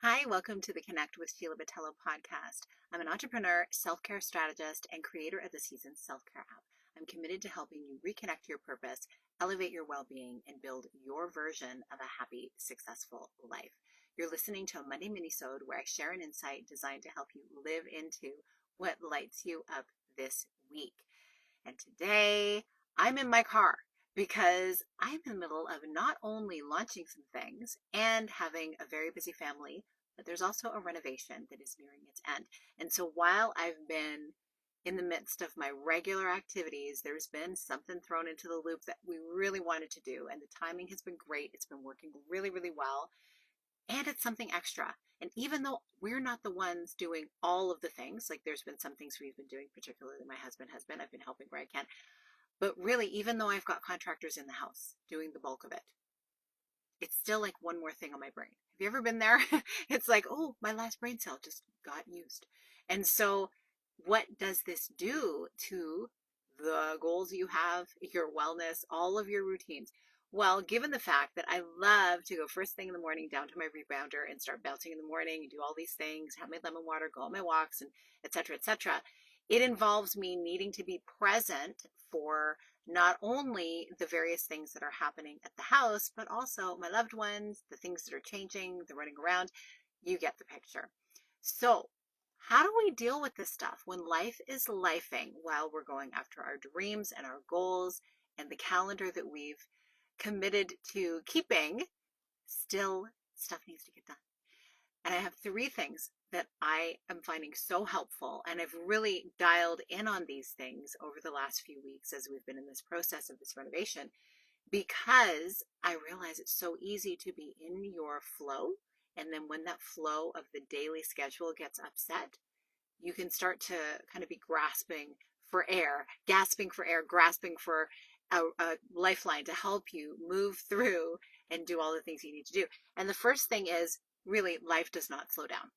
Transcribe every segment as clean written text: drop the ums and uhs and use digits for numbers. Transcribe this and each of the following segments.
Hi, welcome to the Connect with Sheila Botello podcast. I'm an entrepreneur, self-care strategist, and creator of the Seasons self-care app. I'm committed to helping you reconnect to your purpose, elevate your well-being, and build your version of a happy, successful life. You're listening to a Monday minisode where I share an insight designed to help you live into what lights you up this week. And today, I'm in my car because I'm in the middle of not only launching some things and having a very busy family, but there's also a renovation that is nearing its end. And so while I've been in the midst of my regular activities, there's been something thrown into the loop that we really wanted to do. And the timing has been great. It's been working really, really well. And it's something extra. And even though we're not the ones doing all of the things, like there's been some things we've been doing, particularly my husband has been, I've been helping where I can. But really, even though I've got contractors in the house doing the bulk of it, it's still like one more thing on my brain. Have you ever been there? It's like, oh, my last brain cell just got used. And so, what does this do to the goals you have, your wellness, all of your routines? Well, given the fact that I love to go first thing in the morning down to my rebounder and start belting in the morning and do all these things, have my lemon water, go on my walks, and et cetera, it involves me needing to be present for not only the various things that are happening at the house, but also my loved ones, the things that are changing, the running around. You get the picture. So, how do we deal with this stuff when life is lifing while we're going after our dreams and our goals and the calendar that we've committed to keeping? Still, stuff needs to get done. And I have three things that I am finding so helpful. And I've really dialed in on these things over the last few weeks as we've been in this process of this renovation, because I realize it's so easy to be in your flow. And then when that flow of the daily schedule gets upset, you can start to kind of be grasping for air, gasping for air, grasping for a lifeline to help you move through and do all the things you need to do. And the first thing is really, life does not slow down.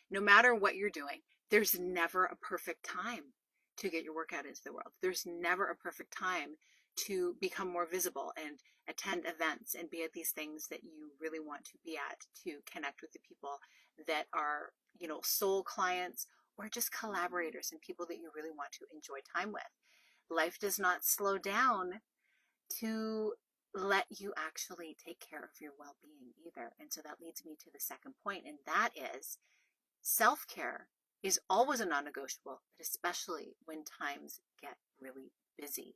No matter what you're doing, there's never a perfect time to get your workout into the world. There's never a perfect time to become more visible and attend events and be at these things that you really want to be at, to connect with the people that are, soul clients or just collaborators and people that you really want to enjoy time with. Life does not slow down to let you actually take care of your well-being either. And so that leads me to the second point, and that is self-care is always a non-negotiable, but especially when times get really busy.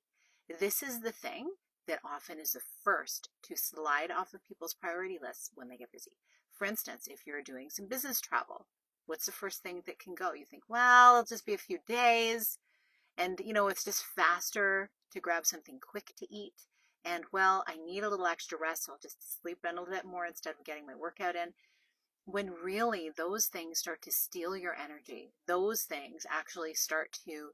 This is the thing that often is the first to slide off of people's priority lists when they get busy. For instance, if you're doing some business travel, what's the first thing that can go? You think, well, it'll just be a few days. And, it's just faster to grab something quick to eat. And, well, I need a little extra rest, so I'll just sleep in a little bit more instead of getting my workout in. When really those things start to steal your energy, those things actually start to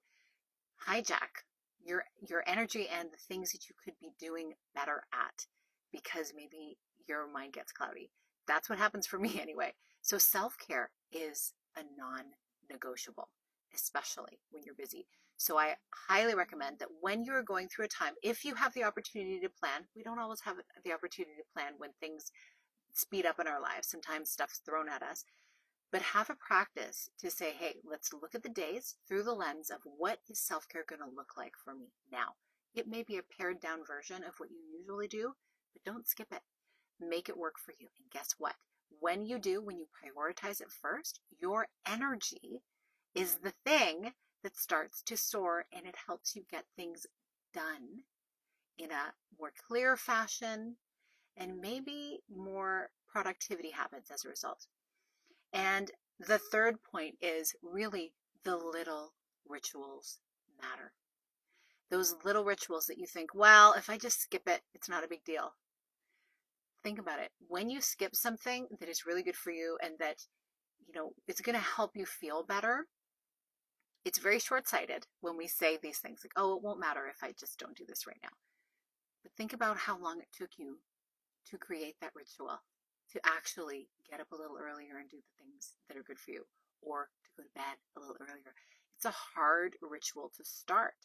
hijack your energy and the things that you could be doing better at, because maybe your mind gets cloudy. That's what happens for me anyway. So self-care is a non-negotiable, especially when you're busy. So I highly recommend that when you're going through a time, if you have the opportunity to plan, we don't always have the opportunity to plan when things speed up in our lives. Sometimes stuff's thrown at us, but have a practice to say, hey, let's look at the days through the lens of what is self-care going to look like for me now. It may be a pared down version of what you usually do, but don't skip it. Make it work for you. And guess what? When you do, when you prioritize it first, your energy is the thing that starts to soar, and it helps you get things done in a more clear fashion, and maybe more productivity happens as a result. And the third point is really the little rituals matter. Those little rituals that you think, well, if I just skip it, it's not a big deal. Think about it. When you skip something that is really good for you and that, it's going to help you feel better, it's very short-sighted when we say these things like, oh, it won't matter if I just don't do this right now. But think about how long it took you to create that ritual, to actually get up a little earlier and do the things that are good for you, or to go to bed a little earlier. It's a hard ritual to start.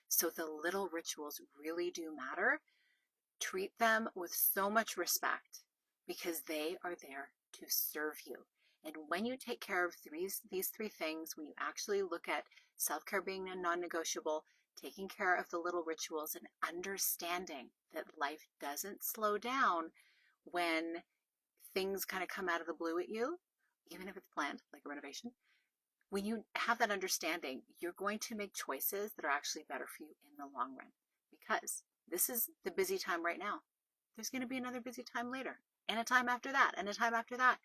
So the little rituals really do matter. Treat them with so much respect because they are there to serve you. And when you take care of these three things, when you actually look at self-care being a non-negotiable, taking care of the little rituals, and understanding that life doesn't slow down when things kind of come out of the blue at you, even if it's planned, like a renovation. When you have that understanding, you're going to make choices that are actually better for you in the long run, because this is the busy time right now. There's going to be another busy time later, and a time after that, and a time after that.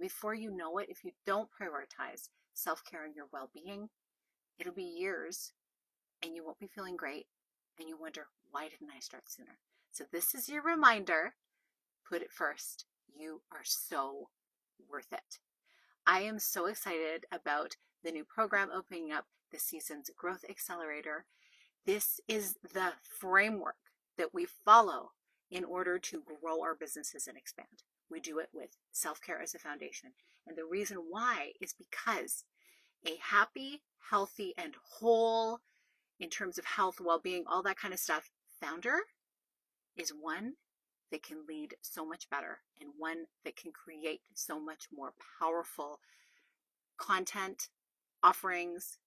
Before you know it, if you don't prioritize self-care and your well-being, it'll be years and you won't be feeling great, and you wonder, why didn't I start sooner? So this is your reminder. Put it first. You are so worth it. I am so excited about the new program opening up, this season's Growth Accelerator. This is the framework that we follow in order to grow our businesses and expand. We do it with self-care as a foundation. And the reason why is because a happy, healthy, and whole, in terms of health, well-being, all that kind of stuff, founder is one that can lead so much better, and one that can create so much more powerful content, offerings,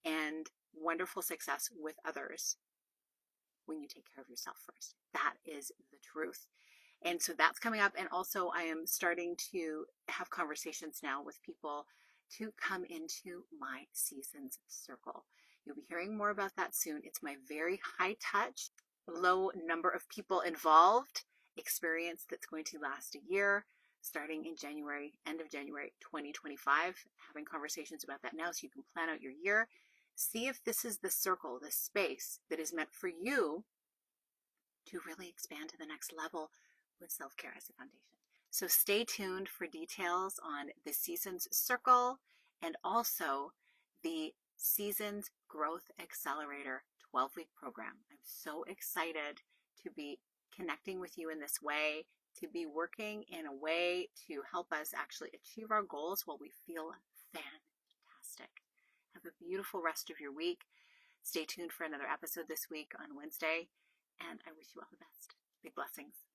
and wonderful success with others when you take care of yourself first. That is the truth. And so that's coming up. And also I am starting to have conversations now with people to come into my seasons circle. You'll be hearing more about that soon. It's my very high touch, low number of people involved experience that's going to last a year, starting in January, end of January 2025, having conversations about that now so you can plan out your year. See if this is the circle, the space that is meant for you to really expand to the next level with self-care as a foundation. So stay tuned for details on the Seasons Circle and also the Seasons Growth Accelerator 12-week program. I'm so excited to be connecting with you in this way, to be working in a way to help us actually achieve our goals while we feel fantastic. Have a beautiful rest of your week. Stay tuned for another episode this week on Wednesday, and I wish you all the best. Big blessings.